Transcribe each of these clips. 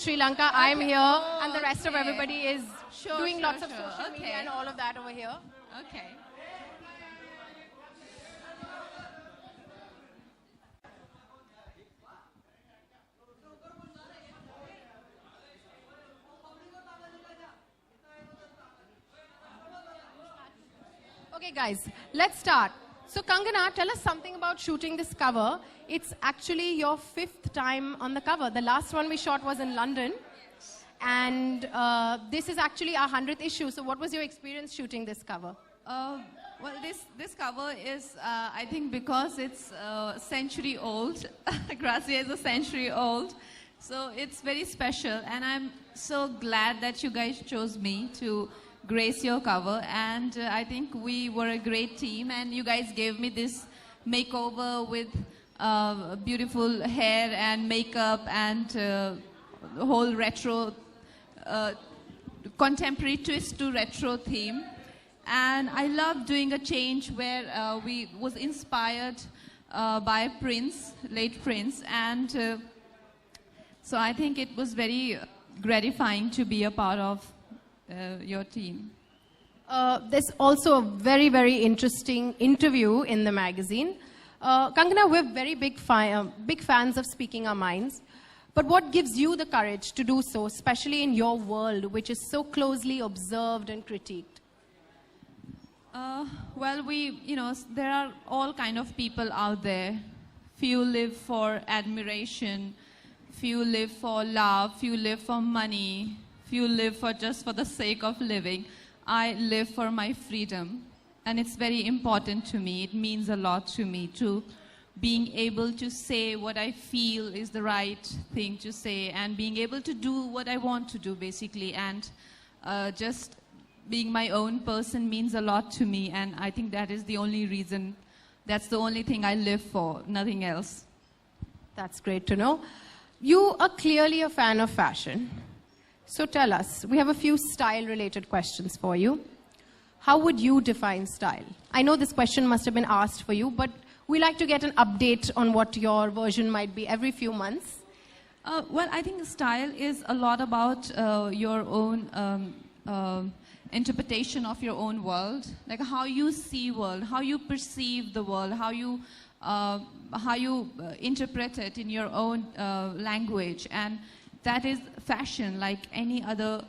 Sri Lanka. Okay. I'm here, and the rest of everybody is doing lots of social media and all of that over here. Okay. Okay, guys, let's start. So, Kangana, tell us something about shooting this cover. It's actually your 5th time on the cover. The last one we shot was in London. And this is actually our 100th issue. So, what was your experience shooting this cover? Well, this cover is, I think, because it's century old. Grazia is a century old. So, it's very special. And I'm so glad that you guys chose me to grace your cover, and I think we were a great team, and you guys gave me this makeover with beautiful hair and makeup and the whole retro, contemporary twist to retro theme. And I love doing a change where we was inspired by Prince, late Prince, and so I think it was very gratifying to be a part of your team. There's also a very, very interesting interview in the magazine. Kangana, we're very big fans of speaking our minds. But what gives you the courage to do so, especially in your world, which is so closely observed and critiqued? Well, there are all kind of people out there. Few live for admiration, few live for love, few live for money, few live for just for the sake of living. I live for my freedom, and it's very important to me. It means a lot to me, to being able to say what I feel is the right thing to say, and being able to do what I want to do, basically. And just being my own person means a lot to me, and I think that is the only reason, that's the only thing I live for, nothing else. That's great to know. You are clearly a fan of fashion. So tell us, we have a few style-related questions for you. How would you define style? I know this question must have been asked for you, but we like to get an update on what your version might be every few months. Well, I think style is a lot about your own interpretation of your own world, like how you see world, how you perceive the world, how you how you interpret it in your own language. And that is fashion, like any other,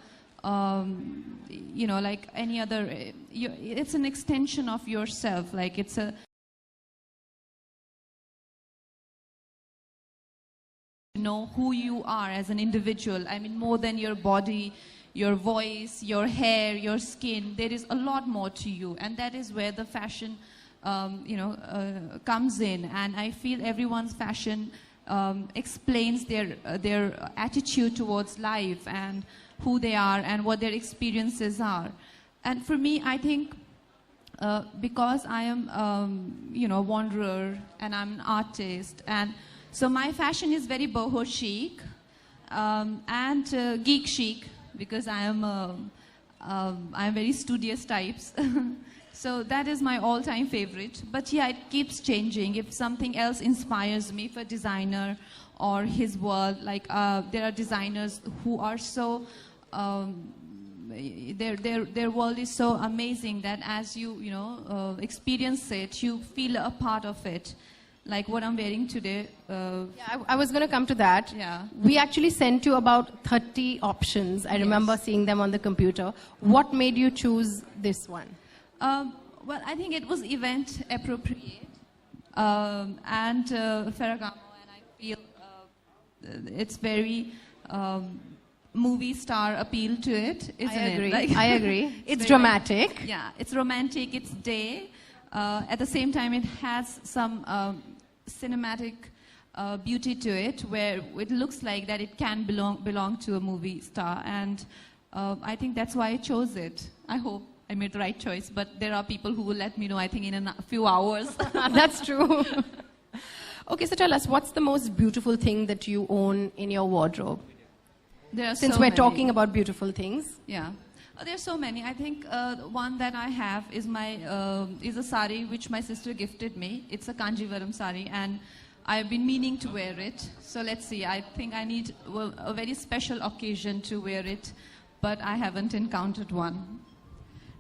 like any other, it's an extension of yourself. Like it's a know who you are as an individual. I mean, more than your body, your voice, your hair, your skin. There is a lot more to you, and that is where the fashion, comes in. And I feel everyone's fashion explains their attitude towards life and who they are and what their experiences are. And for me, I think because I am, a wanderer and I'm an artist, and so my fashion is very boho chic and geek chic, because I am very studious types. So that is my all-time favorite. But yeah, it keeps changing. If something else inspires me, for designer or his world, like there are designers who are so, their world is so amazing that as you experience it, you feel a part of it. Like what I'm wearing today. Yeah, I was going to come to that. Yeah. We actually sent you about 30 options. I remember seeing them on the computer. What made you choose this one? Well, I think it was event appropriate and Ferragamo, and I feel it's very movie star appeal to it, isn't it? Like, I agree. It's dramatic. Yeah, it's romantic, it's day. At the same time, it has some cinematic beauty to it, where it looks like that it can belong to a movie star. And I think that's why I chose it. I hope I made the right choice, but there are people who will let me know, I think, in a few hours. That's true. Okay, so tell us, what's the most beautiful thing that you own in your wardrobe? Since we're talking about beautiful things. Yeah. There's so many. I think one that I have is is a sari which my sister gifted me. It's a Kanjivaram sari, and I've been meaning to wear it. So let's see. I think I need a very special occasion to wear it, but I haven't encountered one.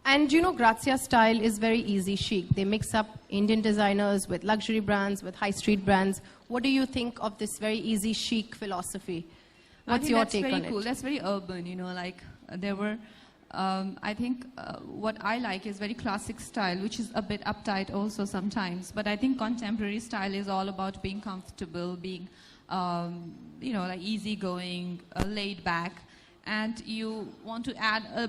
And Grazia style is very easy chic. They mix up Indian designers with luxury brands, with high street brands. What do you think of this very easy chic philosophy? What's your take on it? That's very cool. That's very urban, like there were, I think what I like is very classic style, which is a bit uptight also sometimes. But I think contemporary style is all about being comfortable, being, like easygoing, laid back. And you want to add a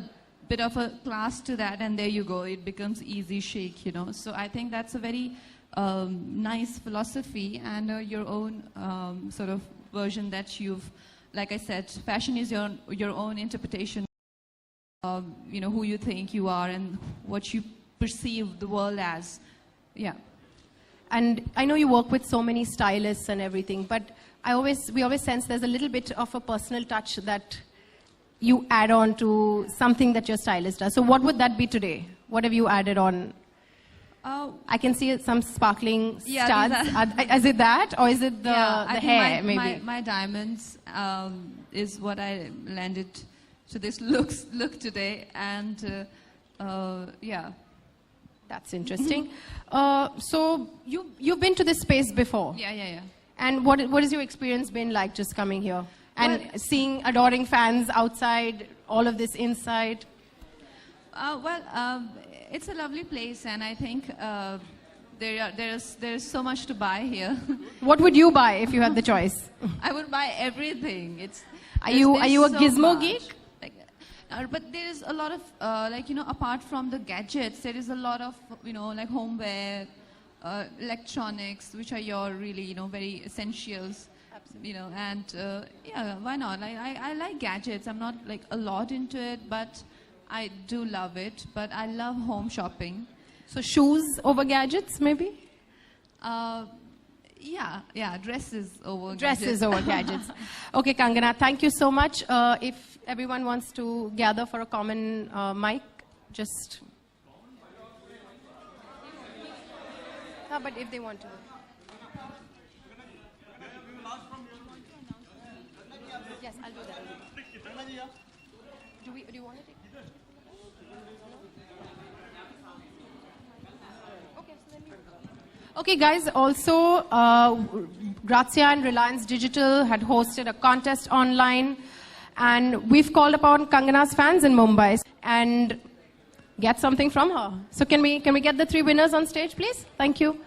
bit of a class to that, and there you go, it becomes easy chic, So I think that's a very nice philosophy, and your own sort of version that you've, like I said, fashion is your own interpretation of, who you think you are and what you perceive the world as. Yeah. And I know you work with so many stylists and everything, but we always sense there's a little bit of a personal touch that you add on to something that your stylist does. So what would that be today? What have you added on? I can see some sparkling studs. Is it that, or is it the hair, maybe? My diamonds is what I landed to this look today, and yeah. That's interesting. So you've been to this space before? Yeah. And what has your experience been like just coming here? And seeing adoring fans outside, all of this inside? It's a lovely place, and I think there's so much to buy here. What would you buy if you had the choice? I would buy everything. Are you a gizmo geek? But there is a lot of apart from the gadgets, there is a lot of like homeware, electronics, which are your really very essentials. And yeah, why not? I like gadgets. I'm not like a lot into it, but I do love it. But I love home shopping. So shoes over gadgets, maybe? Yeah, dresses over Dresses over gadgets. Okay, Kangana, thank you so much. If everyone wants to gather for a common mic, just... but if they want to... Yes, I'll do that. Do you want to take it? Okay, so let me... Okay, guys, also, Grazia and Reliance Digital had hosted a contest online, and we've called upon Kangana's fans in Mumbai and get something from her. So can we get the 3 winners on stage, please? Thank you.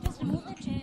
Just remove the chair.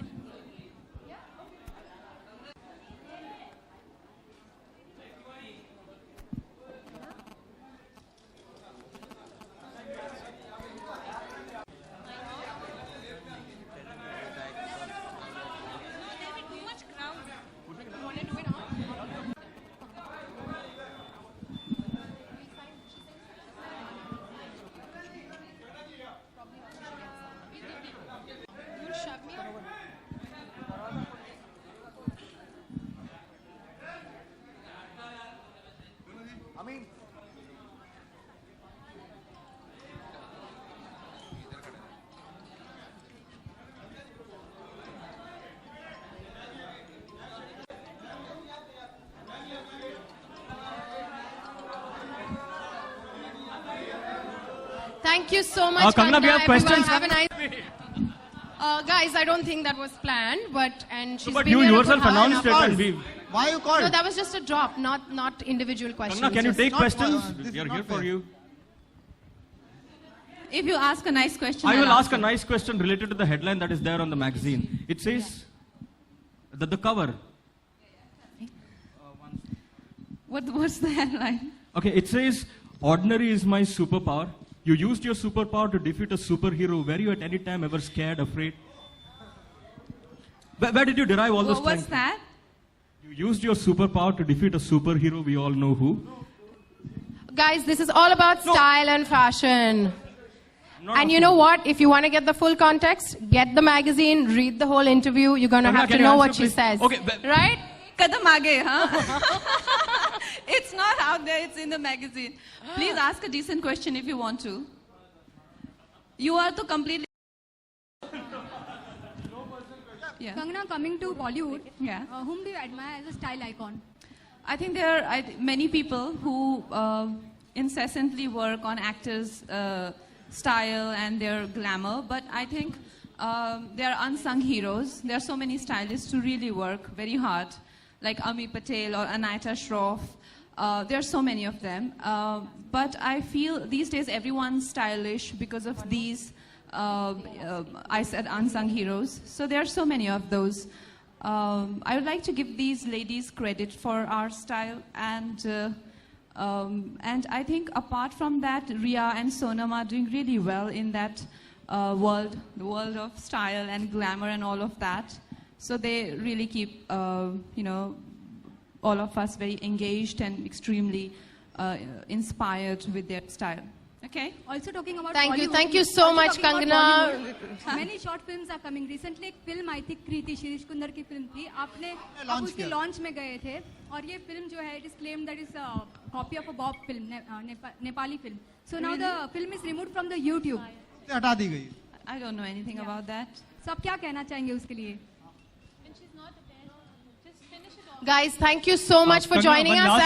Thank you so much, Kangana, we have Everyone questions. have a nice... guys, I don't think that was planned, but she's But been you here a yourself good half an announced it hour. and we... Why you called? No, that was just a drop, not individual questions. Kangana, can you Just- take not- questions? this is We are not here for fair. you. If you ask a nice question, I will I'll ask a nice question related to the headline that is there on the magazine. It says that the cover. What's the headline? Okay, it says, ordinary is my superpower. You used your superpower to defeat a superhero. Were you at any time ever scared, afraid? Where did you derive all this What's strength? that? You used your superpower to defeat a superhero. We all know who. Guys, this is all about style and fashion. Not And a you know what? If you want to get the full context, get the magazine, read the whole interview. You're going to Kangana, have to can you know answer, what she please? says. Okay, right? Kadam aage, huh? It's not out there, it's in the magazine. Please ask a decent question if you want to. You are to completely... Yeah. Kangana, coming to Bollywood, Yeah. whom do you admire as a style icon? I think there are many people who incessantly work on actors' style and their glamour, but I think they are unsung heroes. There are so many stylists who really work very hard, like Ami Patel or Anita Shroff. There are so many of them. But I feel these days everyone's stylish because of these, I said unsung heroes. So there are so many of those. I would like to give these ladies credit for our style, and I think apart from that, Ria and Sonam are doing really well in that world, the world of style and glamour and all of that. So they really keep, all of us very engaged and extremely inspired with their style. Okay? Also talking about Thank you. Bollywood, Thank you so also much, talking about Kangana. Bollywood, Many short films are coming. Recently एक film आई थी कृति शिरीष कुंदर की film थी आपने आप launch उसकी किया। Launch में गए थे और ये फिल्म जो है it is claimed that is copy of a Bob film Nepali film so now the film is removed from the YouTube हटा दी गई I don't know anything about that. सो आप क्या कहना चाहेंगे उसके लिए Guys, thank you so much for Kangana, joining one us. last